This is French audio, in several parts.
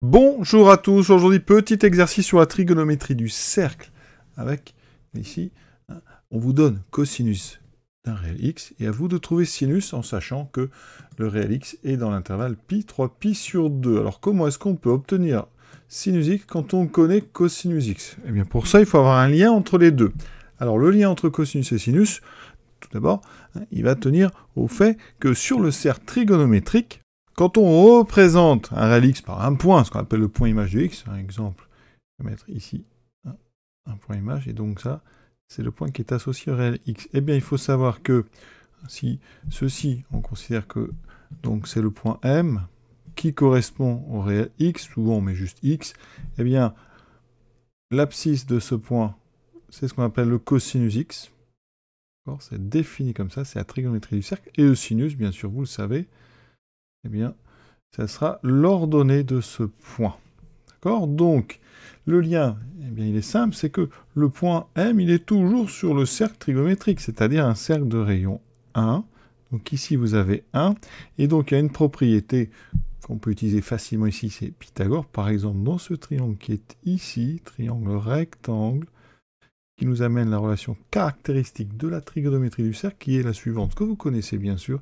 Bonjour à tous, aujourd'hui petit exercice sur la trigonométrie du cercle avec ici, on vous donne cosinus d'un réel x et à vous de trouver sinus en sachant que le réel x est dans l'intervalle pi 3pi sur 2. Alors comment est-ce qu'on peut obtenir sinus x quand on connaît cosinus x? Eh bien pour ça il faut avoir un lien entre les deux. Alors le lien entre cosinus et sinus, tout d'abord, il va tenir au fait que sur le cercle trigonométrique, quand on représente un réel x par un point, ce qu'on appelle le point image de x, par exemple, je vais mettre ici un point image, et donc ça, c'est le point qui est associé au réel x. Eh bien, il faut savoir que si ceci, on considère que donc c'est le point M, qui correspond au réel x, souvent on met juste x, eh bien, l'abscisse de ce point, c'est ce qu'on appelle le cosinus x. C'est défini comme ça, c'est la trigonométrie du cercle, et le sinus, bien sûr, vous le savez, eh bien, ça sera l'ordonnée de ce point. D'accord? Donc, le lien, eh bien, il est simple, c'est que le point M, il est toujours sur le cercle trigonométrique, c'est-à-dire un cercle de rayon 1. Donc ici, vous avez 1. Et donc, il y a une propriété qu'on peut utiliser facilement ici, c'est Pythagore. Par exemple, dans ce triangle qui est ici, triangle rectangle, qui nous amène la relation caractéristique de la trigonométrie du cercle, qui est la suivante, que vous connaissez bien sûr,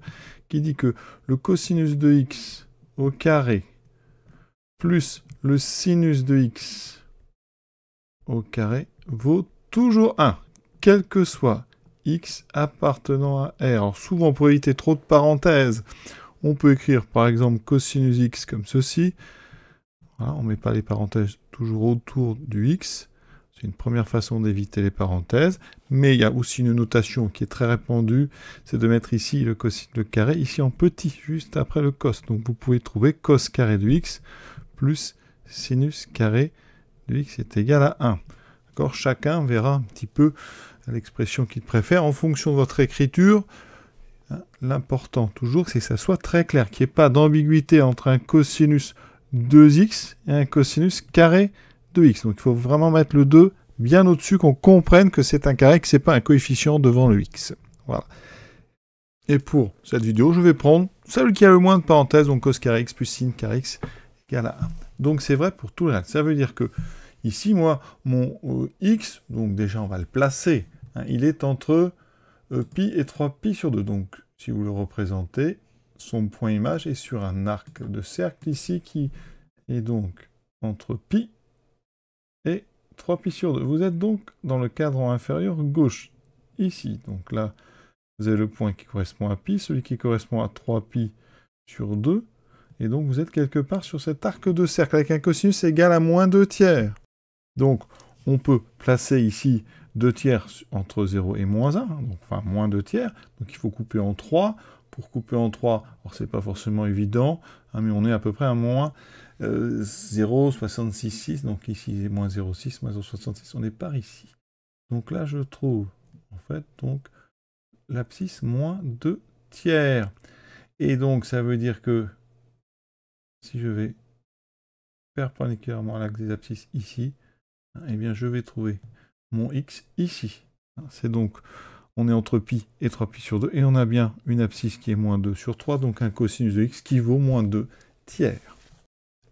qui dit que le cosinus de x au carré plus le sinus de x au carré vaut toujours 1, quel que soit x appartenant à R. Alors souvent, pour éviter trop de parenthèses, on peut écrire par exemple cosinus x comme ceci. Voilà, on ne met pas les parenthèses toujours autour du x. C'est une première façon d'éviter les parenthèses, mais il y a aussi une notation qui est très répandue, c'est de mettre ici le carré, ici en petit, juste après le cos. Donc vous pouvez trouver cos carré de x plus sinus carré de x est égal à 1. D'accord ? Chacun verra un petit peu l'expression qu'il préfère en fonction de votre écriture. L'important toujours, c'est que ça soit très clair, qu'il n'y ait pas d'ambiguïté entre un cosinus 2x et un cosinus carré de x. Donc il faut vraiment mettre le 2 bien au-dessus, qu'on comprenne que c'est un carré, que ce n'est pas un coefficient devant le x. Voilà. Et pour cette vidéo, je vais prendre celle qui a le moins de parenthèses, donc cos carré x plus sin carré x égale à 1. Donc c'est vrai pour tout le reste. Ça veut dire que ici, moi, mon x, donc déjà on va le placer, il est entre pi et 3pi sur 2. Donc si vous le représentez, son point image est sur un arc de cercle ici qui est donc entre pi et 3pi sur 2. Vous êtes donc dans le cadran inférieur gauche, ici. Donc là, vous avez le point qui correspond à pi, celui qui correspond à 3pi sur 2. Et donc vous êtes quelque part sur cet arc de cercle avec un cosinus égal à moins 2 tiers. Donc on peut placer ici 2 tiers entre 0 et moins 1, donc, enfin moins 2 tiers. Donc il faut couper en 3. Pour couper en 3, alors c'est pas forcément évident, mais on est à peu près à moins 0,66, donc ici c'est moins 0,6, moins 0,66, on est par ici. Donc là je trouve, en fait, donc l'abscisse moins 2 tiers. Et donc ça veut dire que si je vais perpendiculairement à l'axe des abscisses ici, eh bien je vais trouver mon x ici. C'est donc, on est entre pi et 3pi sur 2, et on a bien une abscisse qui est moins 2 sur 3, donc un cosinus de x qui vaut moins 2 tiers.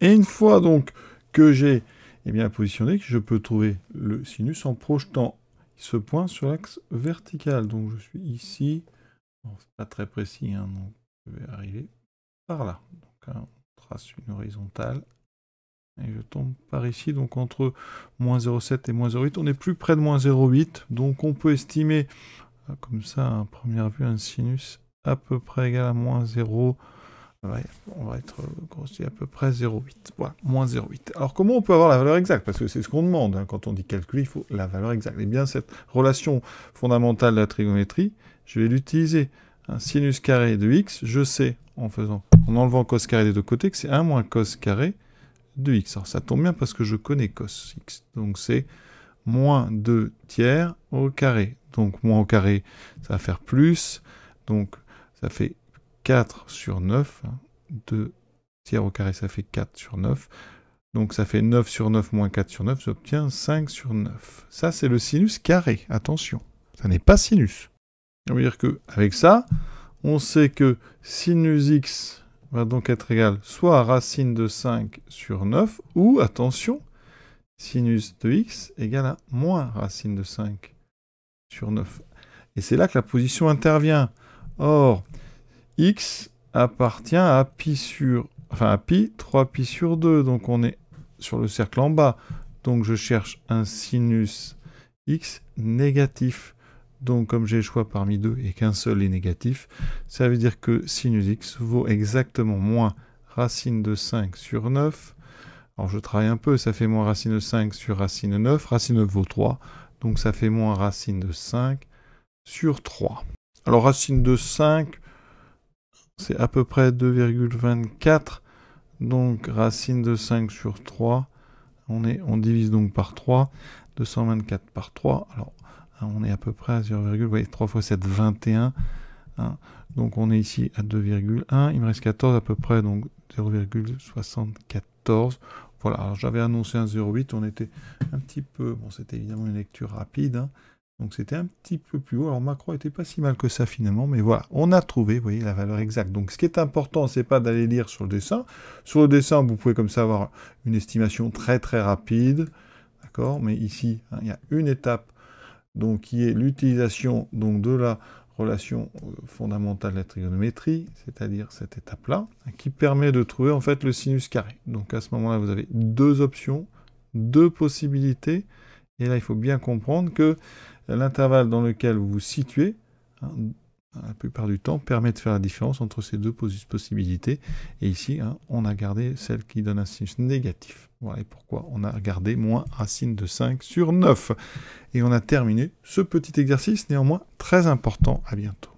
Et une fois donc que j'ai bien positionné, je peux trouver le sinus en projetant ce point sur l'axe vertical. Donc je suis ici, bon, c'est pas très précis, donc je vais arriver par là. Donc on trace une horizontale, et je tombe par ici, donc entre moins 0,7 et moins 0,8, on est plus près de moins 0,8, donc on peut estimer, comme ça, à première vue, un sinus à peu près égal à moins 0,8. On va être grossier à peu près 0,8. Voilà, moins 0,8. Alors comment on peut avoir la valeur exacte? Parce que c'est ce qu'on demande. Quand on dit calculer, il faut la valeur exacte. Eh bien, cette relation fondamentale de la trigonométrie, je vais l'utiliser. Un sinus carré de x, je sais, en enlevant cos carré des deux côtés, que c'est 1 moins cos carré de x. Alors ça tombe bien parce que je connais cos x. Donc c'est moins 2 tiers au carré. Donc moins au carré, ça va faire plus. Donc ça fait 4 sur 9, 2 tiers au carré, ça fait 4 sur 9. Donc ça fait 9 sur 9 moins 4 sur 9, j'obtiens 5 sur 9. Ça, c'est le sinus carré, attention. Ça n'est pas sinus. Ça veut dire qu'avec ça, on sait que sinus x va donc être égal soit à racine de 5 sur 9, ou, attention, sinus de x égale à moins racine de 5 sur 9. Et c'est là que la position intervient. Or, x appartient à pi sur... Enfin, à pi, 3pi sur 2. Donc, on est sur le cercle en bas. Donc, je cherche un sinus x négatif. Donc, comme j'ai le choix parmi deux et qu'un seul est négatif, ça veut dire que sinus x vaut exactement moins racine de 5 sur 9. Alors, je travaille un peu, ça fait moins racine de 5 sur racine de 9. Racine de 9 vaut 3. Donc, ça fait moins racine de 5 sur 3. Alors, racine de 5, c'est à peu près 2,24. Donc, racine de 5 sur 3, on divise donc par 3. 224 par 3. Alors, on est à peu près à 0, vous voyez, 3 fois 7, 21. Hein. Donc, on est ici à 2,1. Il me reste 14 à peu près, donc 0,74. Voilà, alors j'avais annoncé un 0,8. On était un petit peu... Bon, c'était évidemment une lecture rapide, hein. Donc c'était un petit peu plus haut. Alors Macron n'était pas si mal que ça finalement, mais voilà, on a trouvé, vous voyez, la valeur exacte. Donc ce qui est important, c'est pas d'aller lire sur le dessin. Sur le dessin, vous pouvez comme ça avoir une estimation très très rapide, d'accord. Mais ici, hein, il y a une étape, donc qui est l'utilisation donc de la relation fondamentale de la trigonométrie, c'est-à-dire cette étape-là, qui permet de trouver en fait le sinus carré. Donc à ce moment-là, vous avez deux options, deux possibilités. Et là, il faut bien comprendre que l'intervalle dans lequel vous vous situez, hein, la plupart du temps, permet de faire la différence entre ces deux possibilités. Et ici, hein, on a gardé celle qui donne un sinus négatif. Voilà et pourquoi on a gardé moins racine de 5 sur 9. Et on a terminé ce petit exercice, néanmoins très important. À bientôt.